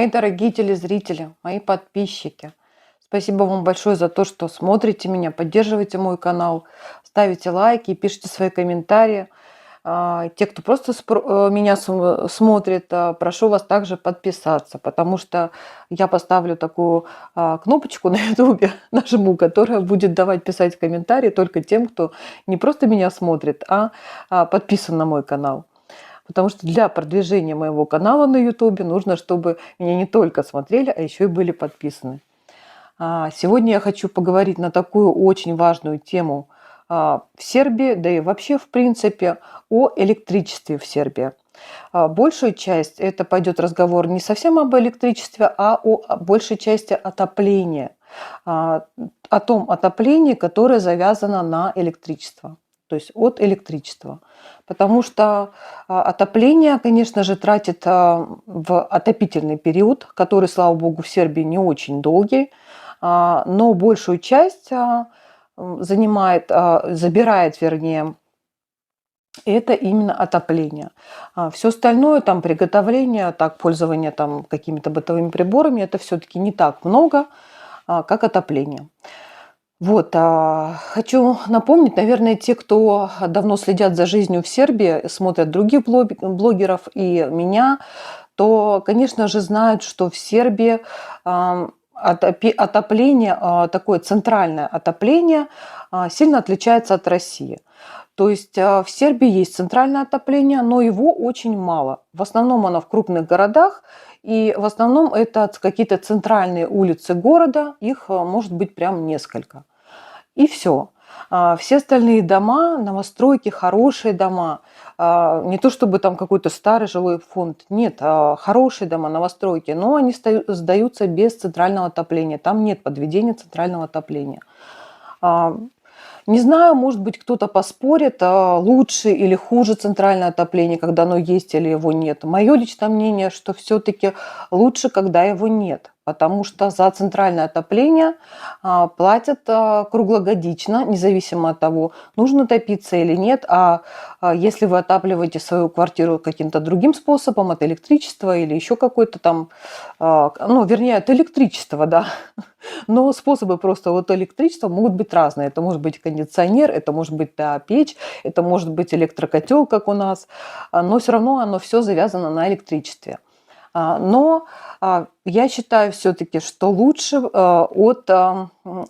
Мои дорогие телезрители, мои подписчики, спасибо вам большое за то, что смотрите меня, поддерживаете мой канал, ставите лайки, пишите свои комментарии. Те, кто просто меня смотрит, прошу вас также подписаться, потому что я поставлю такую кнопочку на ютубе, нажму, которая будет давать писать комментарии только тем, кто не просто меня смотрит, подписан на мой канал. Потому что для продвижения моего канала на ютубе нужно, чтобы меня не только смотрели, а еще и были подписаны. Сегодня я хочу поговорить на такую очень важную тему в Сербии, да и вообще в принципе о электричестве в Сербии. Большую часть это пойдет разговор не совсем об электричестве, а о большей части отопления. О том отоплении, которое завязано на электричество, то есть от электричества. Потому что отопление, конечно же, тратит в отопительный период, который, слава богу, в Сербии не очень долгий, но большую часть забирает, вернее, это именно отопление. Все остальное, там приготовление, так, пользование там какими-то бытовыми приборами, это все-таки не так много, как отопление. Вот, хочу напомнить, наверное, те, кто давно следят за жизнью в Сербии, смотрят других блогеров и меня, то, конечно же, знают, что в Сербии отопление, такое центральное отопление, сильно отличается от России. То есть в Сербии есть центральное отопление, но его очень мало. В основном оно в крупных городах, и в основном это какие-то центральные улицы города, их может быть прям несколько. И все. Все остальные дома, новостройки, хорошие дома, не то чтобы там какой-то старый жилой фонд, нет, хорошие дома, новостройки, но они сдаются без центрального отопления, там нет подведения центрального отопления. Не знаю, может быть, кто-то поспорит, лучше или хуже центральное отопление, когда оно есть или его нет. Мое личное мнение, что все-таки лучше, когда его нет, потому что за центральное отопление платят круглогодично, независимо от того, нужно топиться или нет. Если вы отапливаете свою квартиру каким-то другим способом, от электричества или еще какой-то там, вернее, от электричества, да, но способы просто вот электричества могут быть разные. Это может быть кондиционер, это может быть печь, это может быть электрокотел, как у нас, но все равно оно все завязано на электричестве. Но я считаю все-таки, что лучше от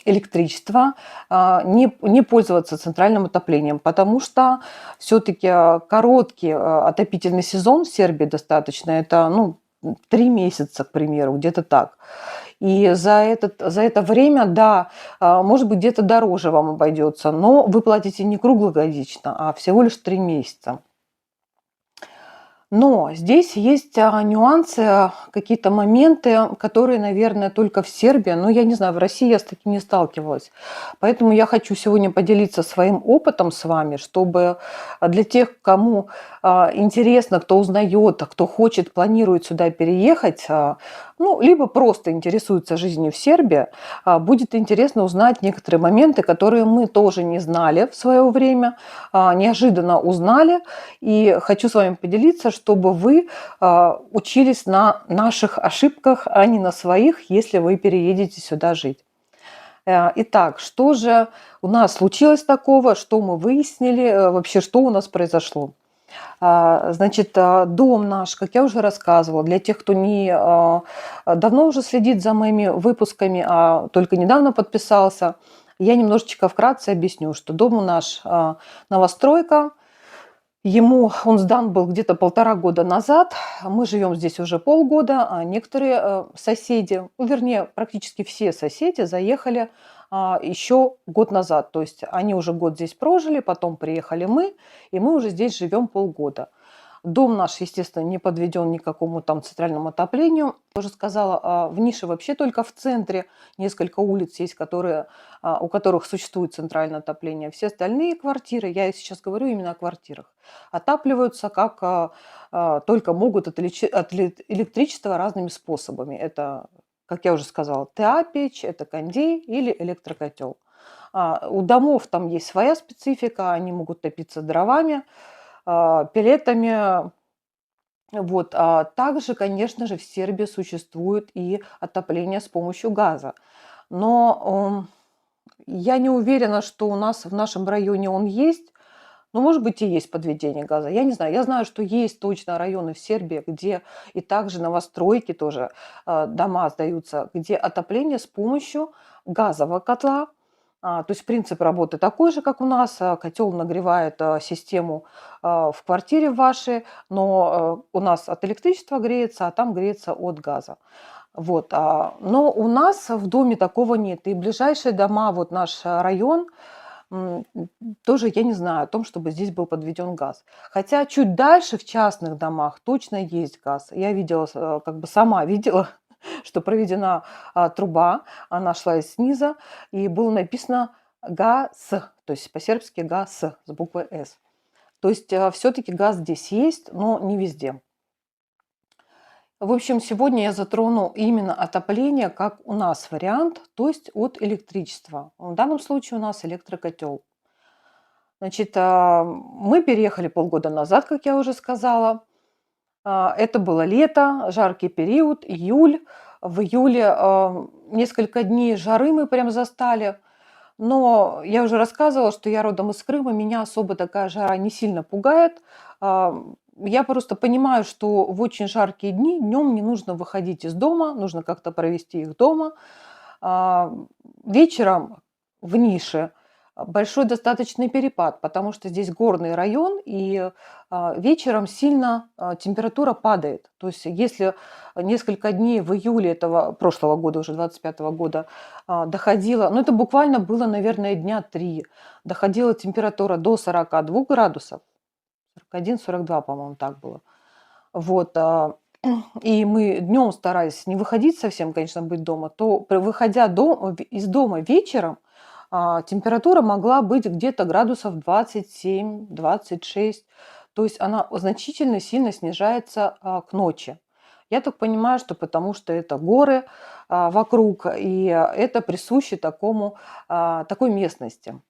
электричества не пользоваться центральным отоплением, потому что все-таки короткий отопительный сезон в Сербии достаточно, это 3 месяца, к примеру, где-то так. И за это время, да, может быть, где-то дороже вам обойдется, но вы платите не круглогодично, а всего лишь 3 месяца. Но здесь есть нюансы, какие-то моменты, которые, наверное, только в Сербии, но я не знаю, в России я с таким не сталкивалась. Поэтому я хочу сегодня поделиться своим опытом с вами, чтобы для тех, кому интересно, кто узнает, кто хочет, планирует сюда переехать, либо просто интересуется жизнью в Сербии, будет интересно узнать некоторые моменты, которые мы тоже не знали в свое время, неожиданно узнали. И хочу с вами поделиться, чтобы вы учились на наших ошибках, а не на своих, если вы переедете сюда жить. Итак, что же у нас случилось такого, что мы выяснили, вообще, что у нас произошло? Значит, дом наш, как я уже рассказывала, для тех, кто давно уже следит за моими выпусками, а только недавно подписался, я немножечко вкратце объясню, что дом наш новостройка, он сдан был где-то 1,5 года назад, мы живем здесь уже полгода, а некоторые соседи, вернее, практически все соседи заехали еще год назад. То есть они уже год здесь прожили, потом приехали мы, и мы уже здесь живем полгода. Дом наш, естественно, не подведен ни к какому там центральному отоплению. Я уже сказала, в нише вообще только в центре несколько улиц есть, у которых существует центральное отопление. Все остальные квартиры, я сейчас говорю именно о квартирах, отапливаются как только могут от электричества разными способами. Это, как я уже сказала, ТА-печь, это кондей или электрокотел. У домов там есть своя специфика, они могут топиться дровами, пеллетами, Вот, также, конечно же, в Сербии существует и отопление с помощью газа. Но я не уверена, что у нас в нашем районе он есть. Ну, может быть, и есть подведение газа. Я не знаю. Я знаю, что есть точно районы в Сербии, где и также новостройки тоже, дома сдаются, где отопление с помощью газового котла. То есть принцип работы такой же, как у нас. Котел нагревает систему в квартире вашей, но у нас от электричества греется, а там греется от газа. Вот, но у нас в доме такого нет. И ближайшие дома, вот наш район, М, тоже я не знаю о том, чтобы здесь был подведен газ. Хотя чуть дальше в частных домах точно есть газ. Я видела, как бы сама видела, что проведена труба, она шла из снизу, и было написано ГАС, то есть по-сербски ГАС с буквой С. То есть все-таки газ здесь есть, но не везде. В общем, сегодня я затрону именно отопление как у нас вариант, то есть от электричества. В данном случае у нас электрокотел. Значит, мы переехали полгода назад, как я уже сказала. Это было лето, жаркий период, июль. В июле несколько дней жары мы прям застали. Но я уже рассказывала, что я родом из Крыма, меня особо такая жара не сильно пугает. А, Я просто понимаю, что в очень жаркие дни днем не нужно выходить из дома, нужно как-то провести их дома. А, Вечером в нише большой достаточный перепад, потому что здесь горный район, и вечером сильно температура падает. То есть если несколько дней в июле этого прошлого года, уже 25-го года, доходила, ну это буквально было, наверное, дня 3, доходила температура до 42 градусов, 41-42, по-моему, так было. Вот, и мы днем старались не выходить совсем, конечно, быть дома, то выходя из дома вечером, температура могла быть где-то градусов 27-26. То есть она значительно сильно снижается к ночи. Я так понимаю, что потому что это горы вокруг, и это присуще такой местности.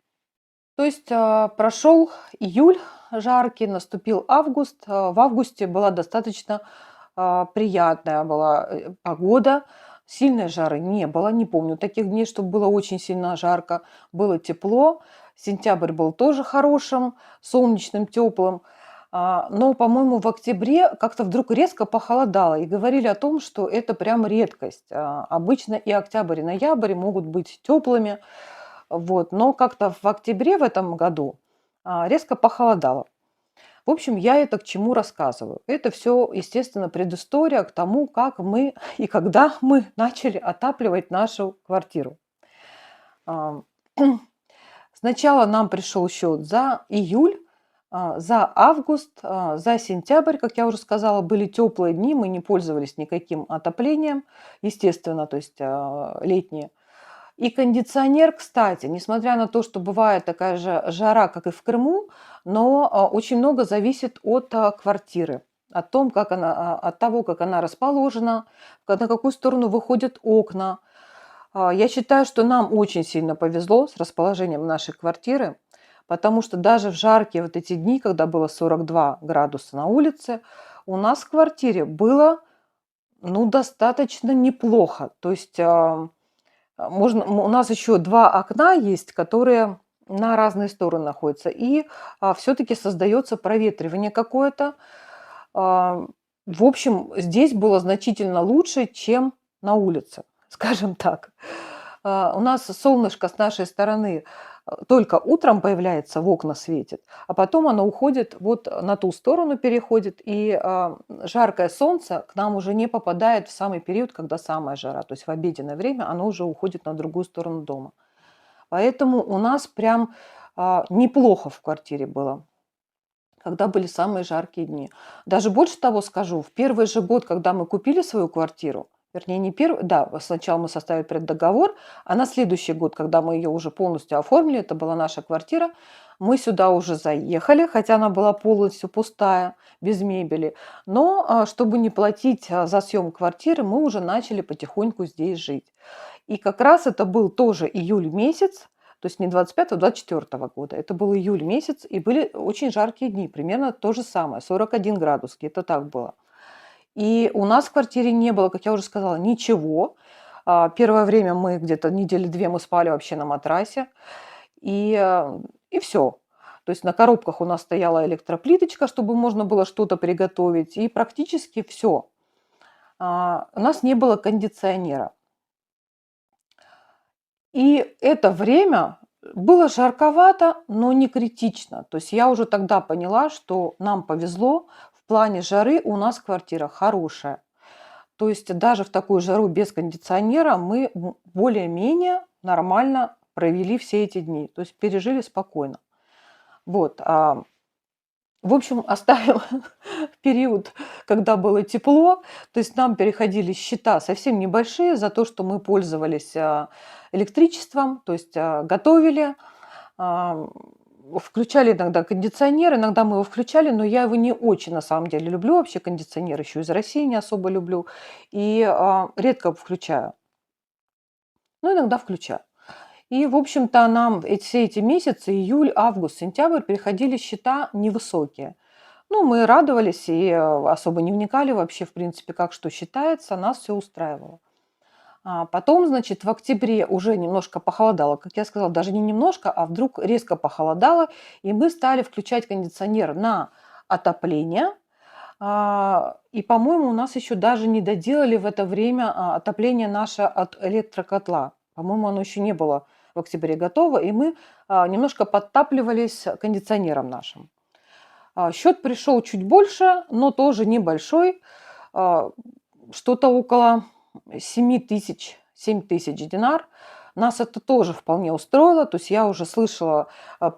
То есть прошел июль жаркий, наступил август. В августе была достаточно приятная была погода, сильной жары не было. Не помню таких дней, чтобы было очень сильно жарко. Было тепло. Сентябрь был тоже хорошим, солнечным, теплым. Но, по-моему, в октябре как-то вдруг резко похолодало. И говорили о том, что это прям редкость. Обычно и октябрь, и ноябрь могут быть теплыми. Вот. Но как-то в октябре в этом году резко похолодало. В общем, я это к чему рассказываю? Это все, естественно, предыстория к тому, как мы и когда мы начали отапливать нашу квартиру. А, Сначала нам пришел счет за июль, за август, за сентябрь, как я уже сказала, были теплые дни, мы не пользовались никаким отоплением, естественно, то есть летние. И кондиционер, кстати, несмотря на то, что бывает такая же жара, как и в Крыму, но очень много зависит от квартиры, от того, как она расположена, на какую сторону выходят окна. Я считаю, что нам очень сильно повезло с расположением нашей квартиры, потому что даже в жаркие вот эти дни, когда было 42 градуса на улице, у нас в квартире было, ну, достаточно неплохо. То есть у нас еще 2 окна есть, которые на разные стороны находятся, и все-таки создается проветривание какое-то. А, В общем, здесь было значительно лучше, чем на улице, скажем так. У нас солнышко с нашей стороны только утром появляется, в окна светит, а потом оно уходит вот на ту сторону переходит, и жаркое солнце к нам уже не попадает в самый период, когда самая жара, то есть в обеденное время оно уже уходит на другую сторону дома. Поэтому у нас прям неплохо в квартире было, когда были самые жаркие дни. Даже больше того скажу, в первый же год, когда мы купили свою квартиру, вернее, не первый, да, сначала мы составили преддоговор, а на следующий год, когда мы ее уже полностью оформили, это была наша квартира, мы сюда уже заехали, хотя она была полностью пустая, без мебели. Но чтобы не платить за съем квартиры, мы уже начали потихоньку здесь жить. И как раз это был тоже июль месяц, то есть не 25-го, 24-го года. Это был июль месяц, и были очень жаркие дни, примерно то же самое, 41 градус, где-то так было. И у нас в квартире не было, как я уже сказала, ничего. Первое время мы где-то недели 2 мы спали вообще на матрасе. И, и все. То есть на коробках у нас стояла электроплиточка, чтобы можно было что-то приготовить, и практически все. У нас не было кондиционера. И это время было жарковато, но не критично. То есть я уже тогда поняла, что нам повезло, в плане жары у нас квартира хорошая. То есть даже в такую жару без кондиционера мы более-менее нормально провели все эти дни. То есть пережили спокойно. Вот. В общем, оставим период, когда было тепло. То есть нам переходили счета совсем небольшие за то, что мы пользовались электричеством, то есть готовили, а, включали иногда кондиционер, иногда мы его включали, но я его не очень на самом деле люблю вообще кондиционер, еще из России не особо люблю, и редко включаю, но иногда включаю. И, в общем-то, нам все эти месяцы, июль, август, сентябрь, приходили счета невысокие. Ну, мы радовались и особо не вникали вообще, в принципе, как что считается, нас все устраивало. Потом, значит, в октябре уже немножко похолодало, как я сказала, даже не немножко, а вдруг резко похолодало, и мы стали включать кондиционер на отопление. И, по-моему, у нас еще даже не доделали в это время отопление наше от электрокотла. По-моему, оно еще не было в октябре готово, и мы немножко подтапливались кондиционером нашим. Счет пришел чуть больше, но тоже небольшой, что-то около 7 тысяч динар. Нас это тоже вполне устроило. То есть я уже слышала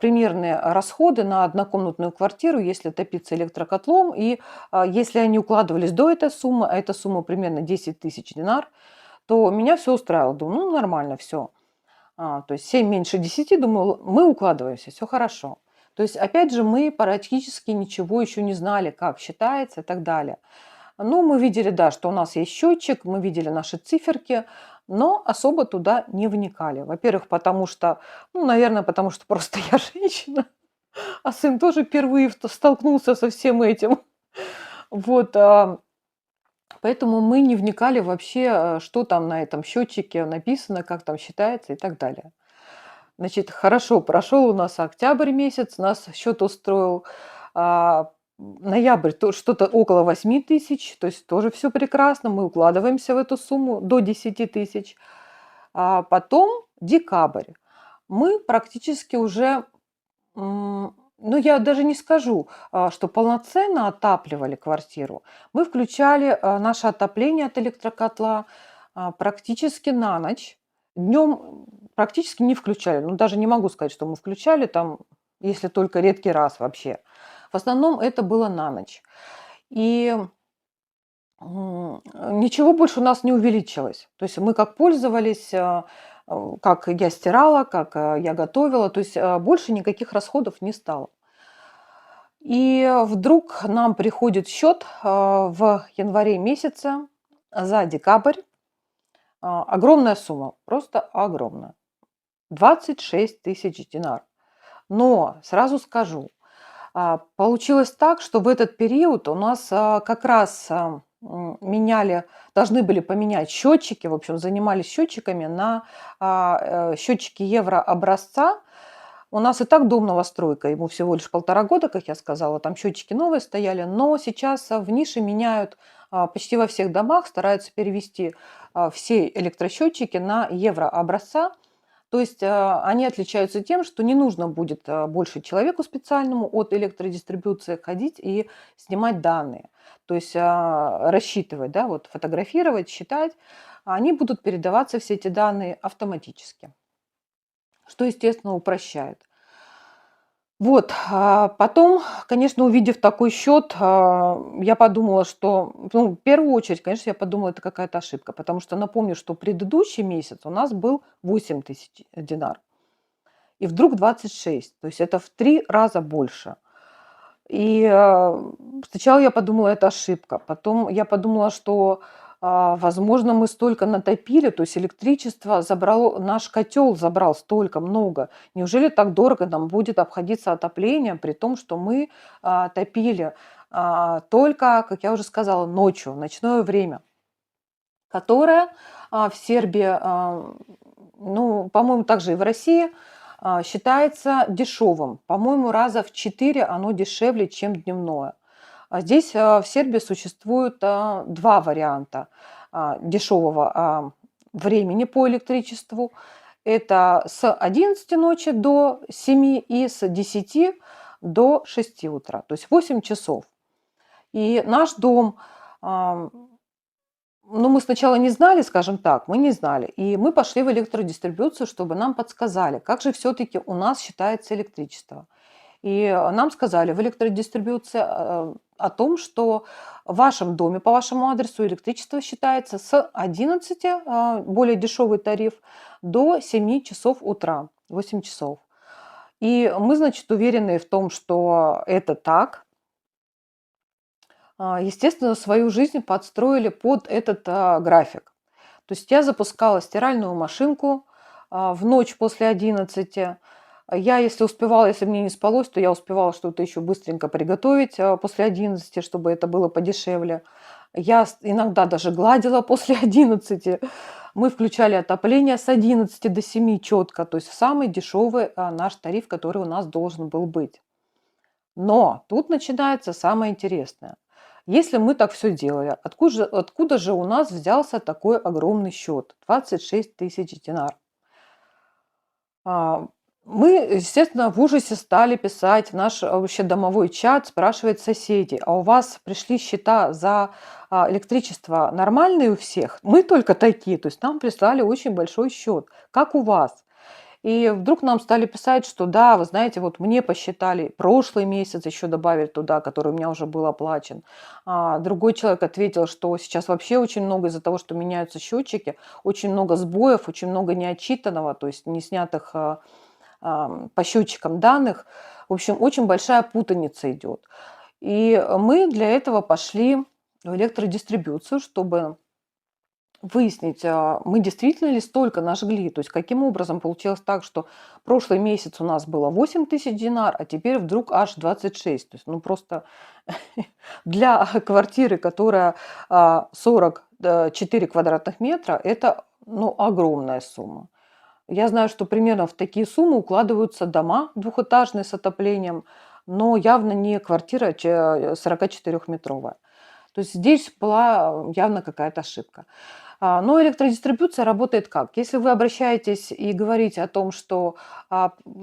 примерные расходы на однокомнатную квартиру, если топиться электрокотлом. И если они укладывались до этой суммы, а эта сумма примерно 10 тысяч динар, то меня все устраивало. Думаю, ну нормально, все. То есть 7 меньше 10, думаю, мы укладываемся, все хорошо. То есть, опять же, мы практически ничего еще не знали, как считается и так далее. Ну, мы видели, да, что у нас есть счетчик, мы видели наши циферки, но особо туда не вникали. Во-первых, потому что, ну, наверное, потому что просто я женщина, а сын тоже впервые столкнулся со всем этим. Вот, поэтому мы не вникали вообще, что там на этом счетчике написано, как там считается и так далее. Значит, хорошо, прошел у нас октябрь месяц, нас счет устроил. Ноябрь то что-то около 8 тысяч, то есть тоже все прекрасно, мы укладываемся в эту сумму до 10 тысяч. Потом декабрь. Мы практически уже, ну, я даже не скажу, что полноценно отапливали квартиру. Мы включали наше отопление от электрокотла практически на ночь. Днем практически не включали. Ну, даже не могу сказать, что мы включали там, если только редкий раз вообще. В основном это было на ночь. И ничего больше у нас не увеличилось. То есть мы как пользовались, как я стирала, как я готовила, то есть больше никаких расходов не стало. И вдруг нам приходит счет в январе месяце за декабрь. Огромная сумма, просто огромная. 26 тысяч динар. Но сразу скажу, получилось так, что в этот период у нас как раз должны были поменять счетчики, в общем, занимались счетчиками на счетчики еврообразца. У нас и так дом новостройка, ему всего лишь 1,5 года, как я сказала, там счетчики новые стояли, но сейчас в нише меняют почти во всех домах, стараются перевести все электросчетчики на еврообразца. То есть они отличаются тем, что не нужно будет больше человеку специальному от электродистрибуции ходить и снимать данные. То есть рассчитывать, да, вот фотографировать, считать. Они будут передаваться, все эти данные, автоматически, что, естественно, упрощает. Вот, потом, конечно, увидев такой счет, я подумала, что, ну, в первую очередь, конечно, я подумала, это какая-то ошибка, потому что напомню, что предыдущий месяц у нас был 8 тысяч динар, и вдруг 26, то есть это в 3 раза больше. И сначала я подумала, это ошибка, потом я подумала, что, возможно, мы столько натопили, то есть электричество забрало, наш котел забрал столько много. Неужели так дорого нам будет обходиться отопление, при том, что мы топили только, как я уже сказала, ночью, ночное время, которое в Сербии, ну, по-моему, также и в России, считается дешевым. По-моему, раза в 4 оно дешевле, чем дневное. Здесь в Сербии существует два варианта дешевого времени по электричеству. Это с 11 ночи до 7 и с 10 до 6 утра, то есть 8 часов. И наш дом, ну, мы сначала не знали, скажем так, мы не знали. И мы пошли в электродистрибьюцию, чтобы нам подсказали, как же все-таки у нас считается электричество. И нам сказали в электродистрибьюции о том, что в вашем доме по вашему адресу электричество считается с 11, более дешевый тариф, до 7 часов утра, 8 часов. И мы, значит, уверены в том, что это так. Естественно, свою жизнь подстроили под этот график. То есть я запускала стиральную машинку в ночь после 11. Я, если успевала, если мне не спалось, то я успевала что-то еще быстренько приготовить после 11, чтобы это было подешевле. Я иногда даже гладила после 11. Мы включали отопление с 11 до 7 четко, то есть самый дешевый наш тариф, который у нас должен был быть. Но тут начинается самое интересное. Если мы так все делали, откуда же у нас взялся такой огромный счет? 26 тысяч динар. А, Мы, естественно, в ужасе стали писать в наш вообще домовой чат, спрашивать соседей, а у вас пришли счета за электричество нормальные у всех? Мы только такие, то есть нам прислали очень большой счет. Как у вас? И вдруг нам стали писать, что да, вы знаете, вот мне посчитали прошлый месяц, еще добавили туда, который у меня уже был оплачен. Другой человек ответил, что сейчас вообще очень много из-за того, что меняются счетчики, очень много сбоев, очень много неотчитанного, то есть не снятых по счетчикам данных. В общем, очень большая путаница идет. И мы для этого пошли в электродистрибьюцию, чтобы выяснить, мы действительно ли столько нажгли. То есть каким образом получилось так, что прошлый месяц у нас было 8 тысяч динар, а теперь вдруг аж 26. То есть, ну просто для квартиры, которая 44 квадратных метра, это ну, огромная сумма. Я знаю, что примерно в такие суммы укладываются дома двухэтажные с отоплением, но явно не квартира 44-метровая. То есть здесь была явно какая-то ошибка. Но электродистрибьюция работает как? Если вы обращаетесь и говорите о том, что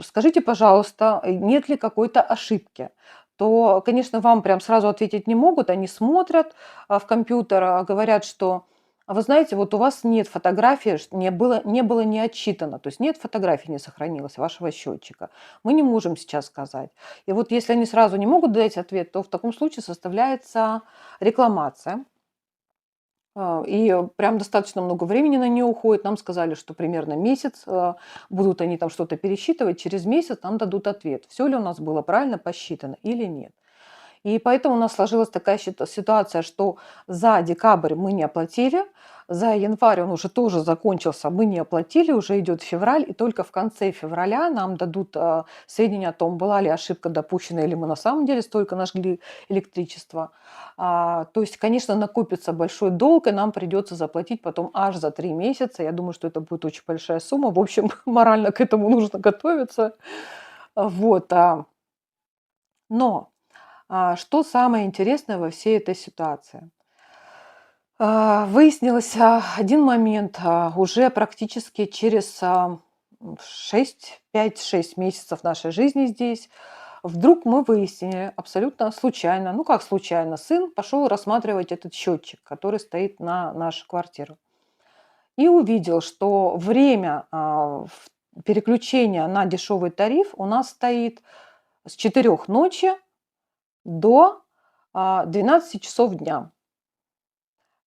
скажите, пожалуйста, нет ли какой-то ошибки, то, конечно, вам прям сразу ответить не могут. Они смотрят в компьютер, говорят, что вы знаете, вот у вас нет фотографии, не было не отчитано, то есть нет фотографии, не сохранилось вашего счетчика. Мы не можем сейчас сказать. И вот если они сразу не могут дать ответ, то в таком случае составляется рекламация. И прям достаточно много времени на нее уходит. Нам сказали, что примерно месяц будут они там что-то пересчитывать. Через месяц нам дадут ответ, все ли у нас было правильно посчитано или нет. И поэтому у нас сложилась такая ситуация, что за декабрь мы не оплатили, за январь он уже тоже закончился, мы не оплатили, уже идет февраль, и только в конце февраля нам дадут сведения о том, была ли ошибка допущена, или мы на самом деле столько нажгли электричества. То есть, конечно, накопится большой долг, и нам придется заплатить потом аж за 3 месяца. Я думаю, что это будет очень большая сумма. В общем, морально к этому нужно готовиться. Вот. Но что самое интересное во всей этой ситуации? Выяснилось один момент уже практически через 5-6 месяцев нашей жизни здесь. Вдруг мы выяснили абсолютно случайно, ну как случайно, сын пошел рассматривать этот счетчик, который стоит на нашу квартиру. И увидел, что время переключения на дешевый тариф у нас стоит с 4 ночи до 12 часов дня.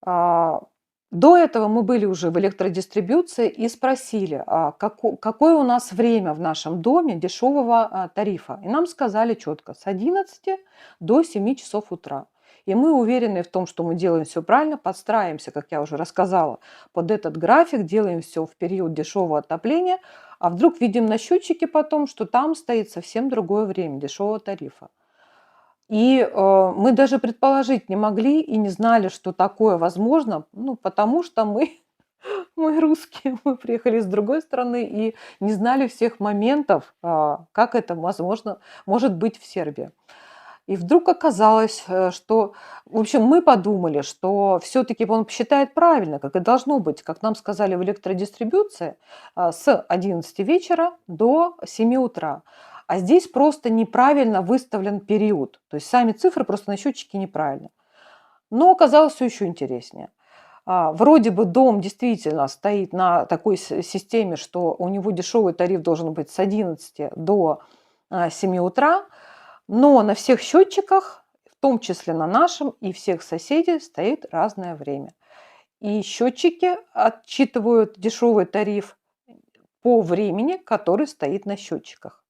До этого мы были уже в электродистрибьюции и спросили, какое у нас время в нашем доме дешевого тарифа. И нам сказали четко, с 11 до 7 часов утра. И мы уверены в том, что мы делаем все правильно, подстраиваемся, как я уже рассказала, под этот график, делаем все в период дешевого отопления, а вдруг видим на счетчике потом, что там стоит совсем другое время дешевого тарифа. И мы даже предположить не могли и не знали, что такое возможно, ну, потому что мы, мы русские, мы приехали с другой страны и не знали всех моментов, как это возможно, может быть в Сербии. И вдруг оказалось, что, в общем, мы подумали, что все-таки он посчитает правильно, как и должно быть, как нам сказали в электродистрибуции, с 11 вечера до 7 утра. А здесь просто неправильно выставлен период. То есть сами цифры просто на счетчике неправильно. Но оказалось все еще интереснее. Вроде бы дом действительно стоит на такой системе, что у него дешевый тариф должен быть с 11 до 7 утра, но на всех счетчиках, в том числе на нашем и всех соседей, стоит разное время. И счетчики отчитывают дешевый тариф по времени, который стоит на счетчиках.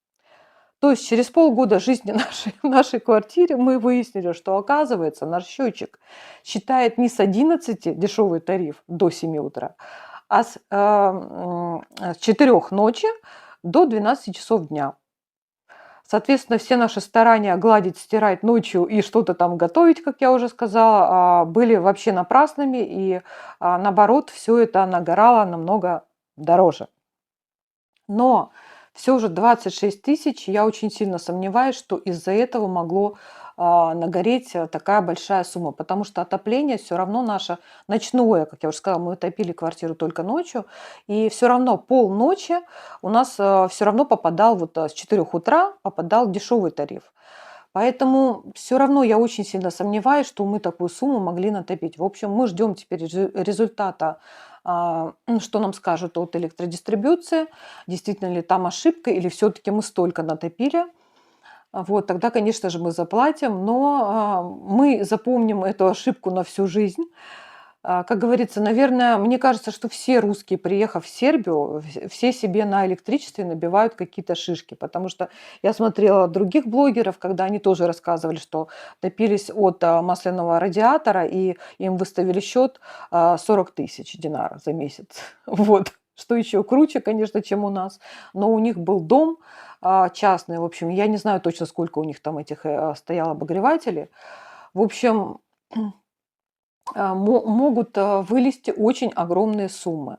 То есть через полгода жизни в нашей квартире мы выяснили, что, оказывается, наш счетчик считает не с 11 дешевый тариф до 7 утра, а с 4 ночи до 12 часов дня. Соответственно, все наши старания гладить, стирать ночью и что-то там готовить, как я уже сказала, были вообще напрасными, и наоборот, все это нагорало намного дороже. Но все же 26 тысяч, я очень сильно сомневаюсь, что из-за этого могло нагореть такая большая сумма, потому что отопление все равно наше ночное, как я уже сказала, мы топили квартиру только ночью, и все равно полночи у нас все равно попадал, вот с 4 утра попадал дешевый тариф. Поэтому все равно я очень сильно сомневаюсь, что мы такую сумму могли натопить. В общем, мы ждем теперь результата, что нам скажут от электродистрибуции, действительно ли там ошибка или все-таки мы столько натопили. Вот, тогда, конечно же, мы заплатим, но мы запомним эту ошибку на всю жизнь. Как говорится, наверное, мне кажется, что все русские, приехав в Сербию, все себе на электричестве набивают какие-то шишки, потому что я смотрела других блогеров, когда они тоже рассказывали, что топились от масляного радиатора, и им выставили счет 40 тысяч динар за месяц. Вот. Что еще круче, конечно, чем у нас. Но у них был дом частный, в общем, я не знаю точно, сколько у них там этих стояло обогревателей. В общем, могут вылезти очень огромные суммы.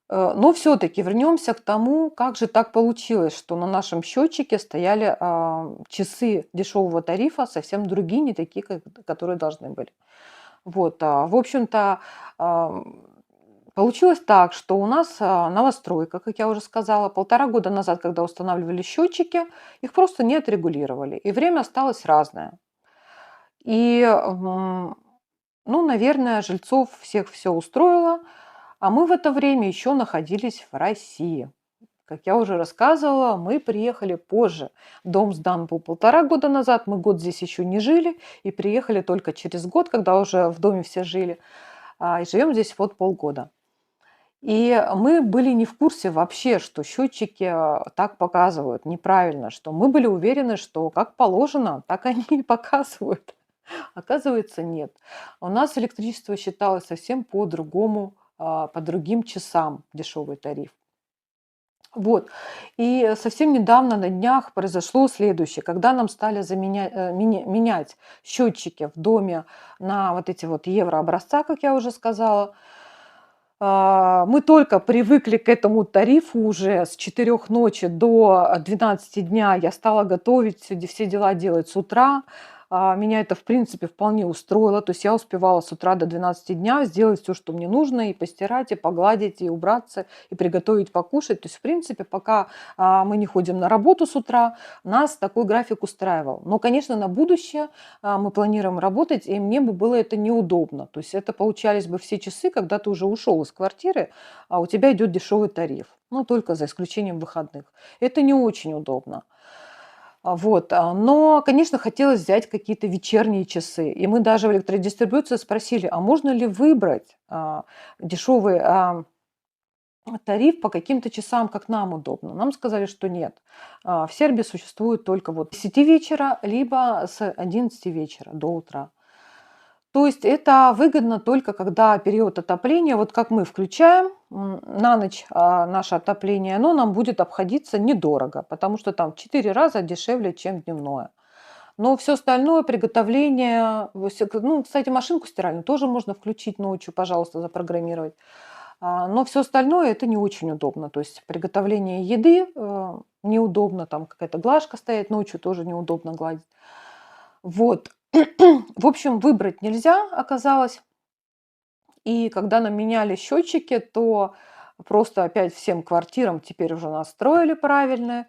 Но все-таки вернемся к тому, как же так получилось, что на нашем счетчике стояли часы дешевого тарифа совсем другие, не такие, которые должны были. Вот, в общем-то, получилось так, что у нас новостройка, как я уже сказала, 1,5 года назад, когда устанавливали счетчики, их просто не отрегулировали, и время осталось разное. И ну, наверное, жильцов всех все устроило, а мы в это время еще находились в России. Как я уже рассказывала, мы приехали позже. Дом сдан был 1,5 года назад, мы год здесь еще не жили, и приехали только через год, когда уже в доме все жили, и живем здесь вот полгода. И мы были не в курсе вообще, что счетчики так показывают неправильно, что мы были уверены, что как положено, так они и показывают. Оказывается, нет. У нас электричество считалось совсем по-другому, по другим часам дешевый тариф. Вот. И совсем недавно, на днях, произошло следующее. Когда нам стали менять счетчики в доме на вот эти вот еврообразца, как я уже сказала, мы только привыкли к этому тарифу уже с 4 ночи до 12 дня. Я стала готовить, все дела делать с утра. Меня это, в принципе, вполне устроило. То есть я успевала с утра до 12 дня сделать все, что мне нужно, и постирать, и погладить, и убраться, и приготовить покушать. То есть, в принципе, пока мы не ходим на работу с утра, нас такой график устраивал. Но, конечно, на будущее мы планируем работать, и мне бы было это неудобно. То есть это получались бы все часы, когда ты уже ушел из квартиры, а у тебя идет дешевый тариф. Ну, только за исключением выходных. Это не очень удобно. Вот, но, конечно, хотелось взять какие-то вечерние часы. И мы даже в электродистрибуции спросили, а можно ли выбрать дешевый тариф по каким-то часам, как нам удобно. Нам сказали, что нет. В Сербии существует только вот с 10 вечера, либо с 11 вечера до утра. То есть это выгодно только когда период отопления, вот как мы включаем на ночь наше отопление, оно нам будет обходиться недорого, потому что там в 4 раза дешевле, чем дневное. Но все остальное, приготовление, ну, кстати, машинку стиральную тоже можно включить ночью, пожалуйста, запрограммировать. Но все остальное это не очень удобно. То есть приготовление еды неудобно, там какая-то глажка стоит, ночью тоже неудобно гладить. Вот. В общем, выбрать нельзя оказалось. И когда нам меняли счетчики, то просто опять всем квартирам теперь уже настроили правильно.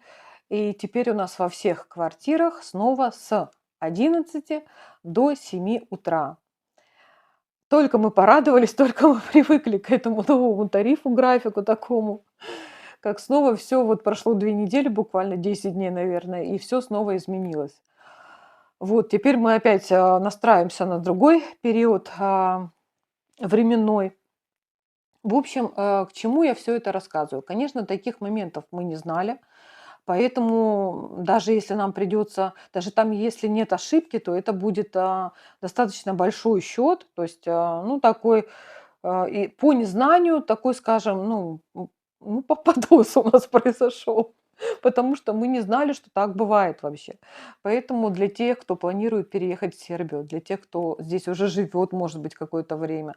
И теперь у нас во всех квартирах снова с 11 до 7 утра. Только мы порадовались, только мы привыкли к этому новому тарифу, графику такому, как снова все вот прошло 2 недели, буквально 10 дней, наверное, и все снова изменилось. Вот теперь мы опять, настраиваемся на другой период, временной. В общем, к чему я все это рассказываю? Конечно, таких моментов мы не знали, поэтому даже если нам придется, даже там, если нет ошибки, то это будет достаточно большой счет, то есть, ну, такой, и по незнанию, такой, скажем, ну, ну, попадос у нас произошел, потому что мы не знали, что так бывает вообще. Поэтому для тех, кто планирует переехать в Сербию, для тех, кто здесь уже живет, может быть, какое-то время,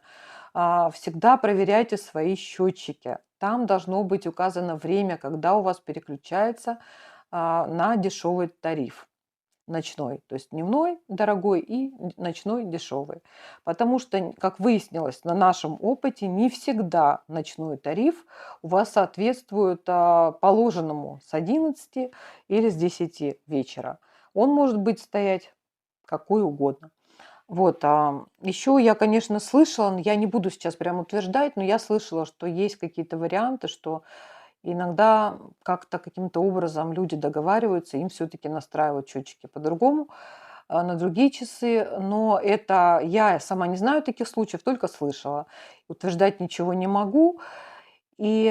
всегда проверяйте свои счетчики. Там должно быть указано время, когда у вас переключается на дешевый тариф ночной. То есть дневной дорогой и ночной дешевый. Потому что, как выяснилось на нашем опыте, не всегда ночной тариф у вас соответствует положенному с 11 или с 10 вечера. Он может быть стоять какой угодно. Вот, еще я, конечно, слышала, но я не буду сейчас прям утверждать, но я слышала, что есть какие-то варианты, что иногда как-то каким-то образом люди договариваются, им все-таки настраивают счетчики по-другому, на другие часы, но это я сама не знаю таких случаев, только слышала. Утверждать ничего не могу, и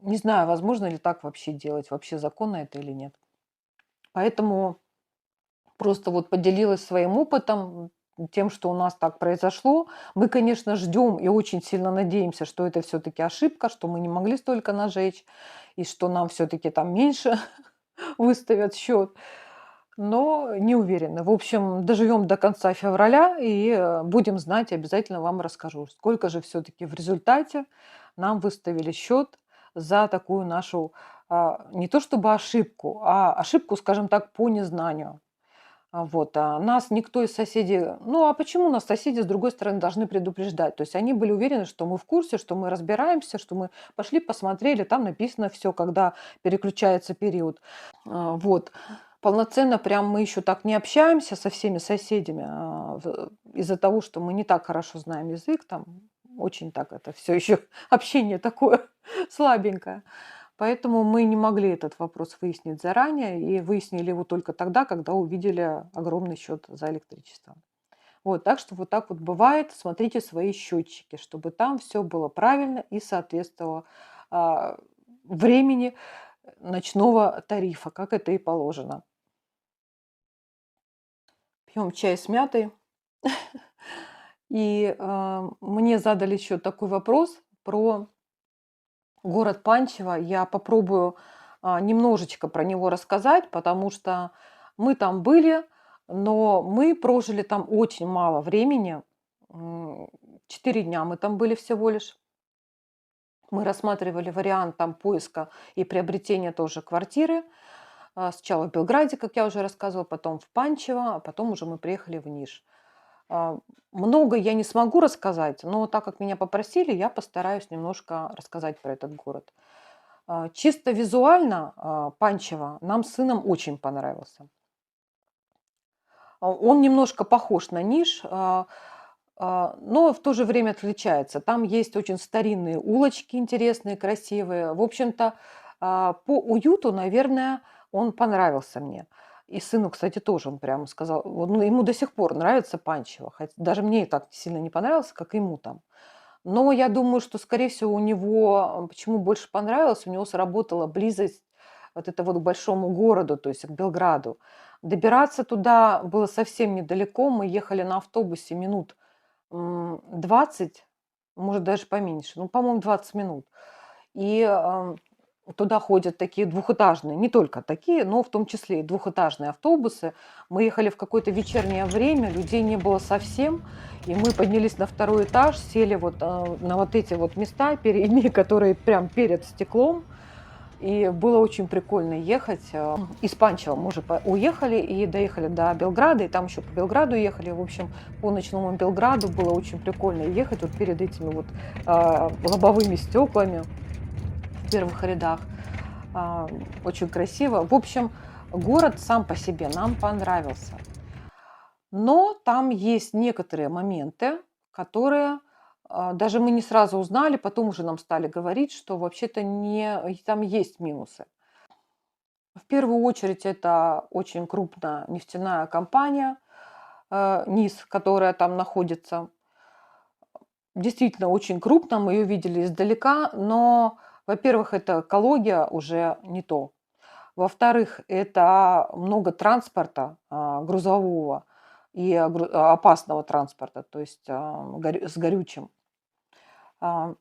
не знаю, возможно ли так вообще делать, вообще законно это или нет. Поэтому просто вот поделилась своим опытом, тем, что у нас так произошло. Мы, конечно, ждем и очень сильно надеемся, что это все-таки ошибка, что мы не могли столько нажечь, и что нам все-таки там меньше выставят счет. Но не уверены. В общем, доживем до конца февраля и будем знать, обязательно вам расскажу, сколько же все-таки в результате нам выставили счет за такую нашу не то чтобы ошибку, а ошибку, скажем так, по незнанию. Вот, нас никто из соседей, ну, а почему нас соседи, с другой стороны, должны предупреждать? То есть они были уверены, что мы в курсе, что мы разбираемся, что мы пошли, посмотрели, там написано все, когда переключается период. Вот. Полноценно прям мы еще так не общаемся со всеми соседями из-за того, что мы не так хорошо знаем язык, там очень так это все еще общение такое слабенькое. Поэтому мы не могли этот вопрос выяснить заранее и выяснили его только тогда, когда увидели огромный счет за электричество. Вот, так что вот так вот бывает. Смотрите свои счетчики, чтобы там все было правильно и соответствовало а, времени ночного тарифа, как это и положено. Пьем чай с мятой. И мне задали еще такой вопрос про город Панчево. Я попробую немножечко про него рассказать, потому что мы там были, но мы прожили там очень мало времени. 4 дня мы там были всего лишь. Мы рассматривали вариант там поиска и приобретения тоже квартиры. Сначала в Белграде, как я уже рассказывала, потом в Панчево, а потом уже мы приехали в Ниш. А, Много я не смогу рассказать, но так как меня попросили, я постараюсь немножко рассказать про этот город. Чисто визуально Панчево нам с сыном очень понравился. Он немножко похож на Ниш, но в то же время отличается. Там есть очень старинные улочки интересные, красивые. В общем-то, по уюту, наверное, он понравился мне. И сыну, кстати, тоже он прямо сказал, вот, ну, ему до сих пор нравится Панчево, хотя даже мне и так сильно не понравился, как ему там. Но я думаю, что, скорее всего, у него, почему больше понравилось, у него сработала близость вот это вот к большому городу, то есть к Белграду. Добираться туда было совсем недалеко. Мы ехали на автобусе минут 20, может, даже поменьше. Ну, по-моему, 20 минут. И Туда ходят такие двухэтажные, не только такие, но в том числе и двухэтажные автобусы. Мы ехали в какое-то вечернее время, людей не было совсем, и мы поднялись на второй этаж, сели вот на вот эти вот места передние, которые прям перед стеклом. И было очень прикольно ехать. Из Панчева мы уже уехали и доехали до Белграда, и там еще по Белграду ехали. В общем, по ночному Белграду было очень прикольно ехать вот перед этими вот лобовыми стеклами в первых рядах. Очень красиво. В общем, город сам по себе нам понравился. Но там есть некоторые моменты, которые даже мы не сразу узнали, потом уже нам стали говорить, что вообще-то не, там есть минусы. В первую очередь это очень крупная нефтяная компания, НИС, которая там находится. Действительно очень крупно, мы ее видели издалека, но, во-первых, это экология уже не то. Во-вторых, это много транспорта грузового и опасного транспорта, то есть с горючим. А,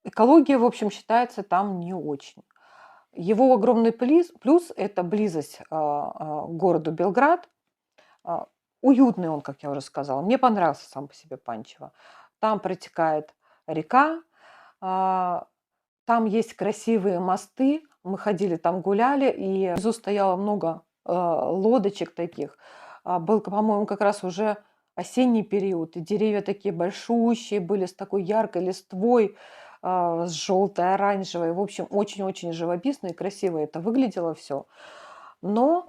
Экология, в общем, считается там не очень. Его огромный плюс – это близость к городу Белград. А, Уютный он, как я уже сказала. Мне понравился сам по себе Панчево. Там протекает река, а, там есть красивые мосты. Мы ходили там, гуляли, и внизу стояло много лодочек таких. Был, по-моему, как раз уже осенний период, и деревья такие большущие были, с такой яркой листвой, с желтой, оранжевой. В общем, очень-очень живописно и красиво это выглядело все. Но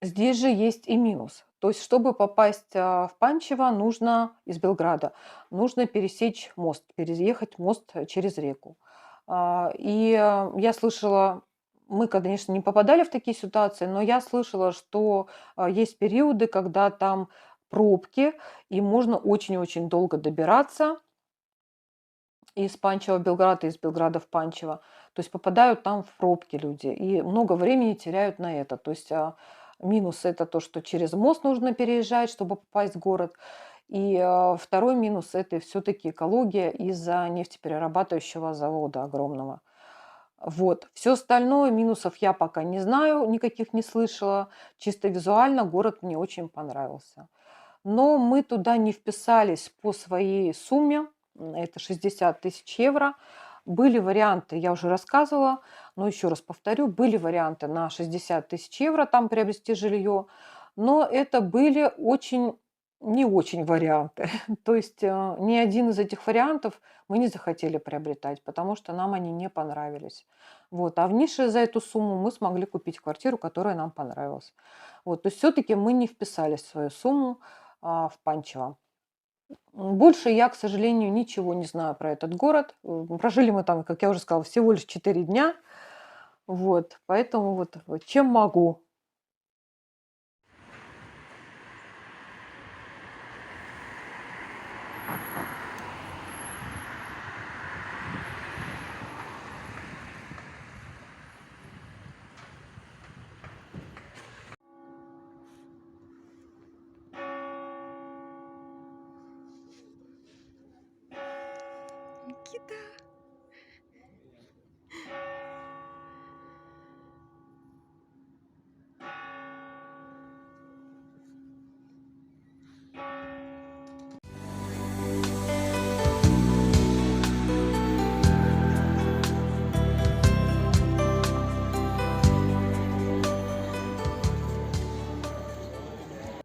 здесь же есть и минус. То есть, чтобы попасть в Панчево, нужно из Белграда, нужно пересечь мост, переехать мост через реку. Я слышала, мы, конечно, не попадали в такие ситуации, но я слышала, что есть периоды, когда там пробки, и можно очень-очень долго добираться из Панчева в Белград, и из Белграда в Панчево. То есть попадают там в пробки люди и много времени теряют на это. То есть минус – это то, что через мост нужно переезжать, чтобы попасть в город. И второй минус – это все-таки экология из-за нефтеперерабатывающего завода огромного. Вот. Все остальное, минусов я пока не знаю, никаких не слышала. Чисто визуально город мне очень понравился. Но мы туда не вписались по своей сумме, это 60 тысяч евро. Были варианты, я уже рассказывала, но еще раз повторю, были варианты на 60 тысяч евро там приобрести жилье, но это были очень не очень варианты. То есть ни один из этих вариантов мы не захотели приобретать, потому что нам они не понравились. Вот. А в нише за эту сумму мы смогли купить квартиру, которая нам понравилась. Вот. То есть все-таки мы не вписались в свою сумму в Панчево. Больше я, к сожалению, ничего не знаю про этот город. Прожили мы там, как я уже сказала, всего лишь 4 дня. Вот, поэтому вот чем могу. Никита.